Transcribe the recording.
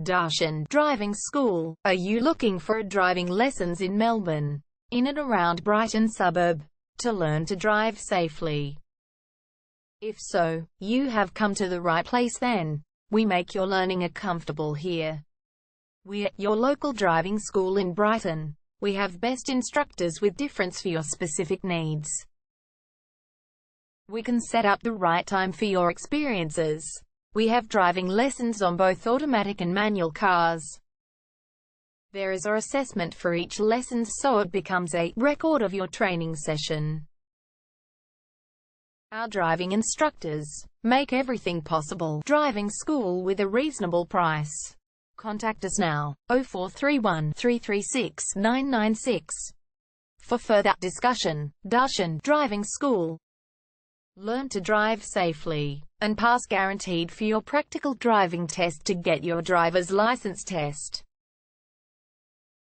Brighton Driving School. Are you looking for driving lessons in Melbourne, in and around Brighton suburb, to learn to drive safely? If so, you have come to the right place then. We make your learning comfortable here. We're your local driving school in Brighton. We have best instructors with difference for your specific needs. We can set up the right time for your experiences. We have driving lessons on both automatic and manual cars. There is an assessment for each lesson, so it becomes a record of your training session. Our driving instructors make everything possible. Driving school with a reasonable price. Contact us now, 0431 336 996. For further discussion. Brighton Driving School. Learn to drive safely and pass guaranteed for your practical driving test to get your driver's license test.